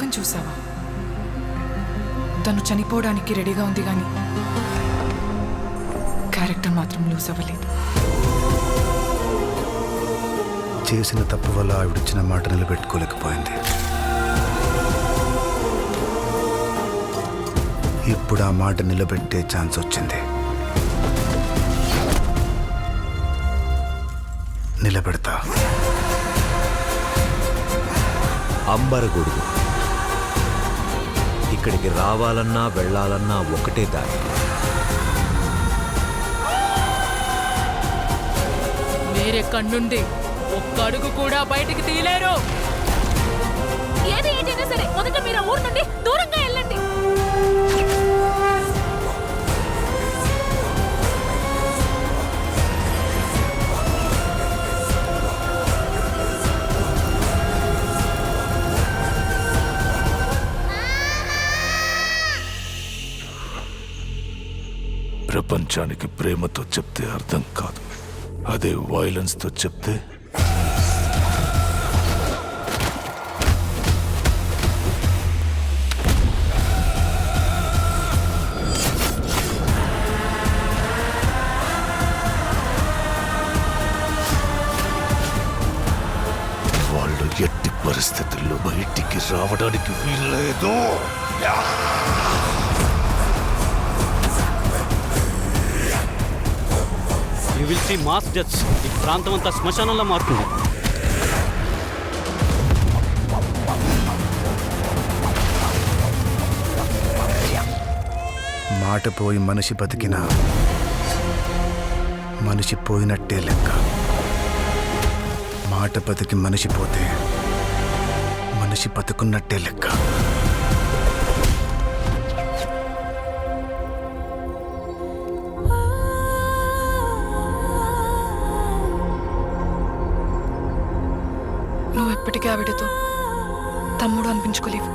Plan చూసావా? తను చనిపోవడానికి రెడీగా ఉంది కానీ క్యారెక్టర్ మాత్రం లూజ్ అవ్వలేదు. చేసిన తప్పు వల్ల ఆవిడిచ్చిన మాట నిలబెట్టుకోలేకపోయింది. ఇప్పుడు ఆ మాట నిలబెట్టే ఛాన్స్ వచ్చింది. నిలబెడతా. అంబరగొడుగు ఇక్కడికి రావాలన్నా వెళ్ళాలన్నా ఒకటే దారి. మీరెక్కడ్నుండి ఒక్క అడుగు కూడా బయటికి తీయలేరు. ఏది ఏంటైనా సరే మొదట మీరు ఊరు నుండి దూరంగా వెళ్ళండి. ప్రపంచానికి ప్రేమతో చెప్తే అర్థం కాదు, అదే వైలెన్స్తో చెప్తే వాళ్ళు ఎట్టి పరిస్థితుల్లో బయటికి రావడానికి వీల్లేదు. You will see mass deaths. ఈ ప్రాంతం అంతా శ్మశానంలో మారుతుంది. మాట పోయి మనిషి బతికినా మనిషి పోయినట్టే లెక్క. మాట బతికి మనిషి పోతే మనిషి బతుకున్నట్టే లెక్క. నువ్వు ఎప్పటికీ ఆవిడతో తమ్ముడు అనిపించుకోలేవు.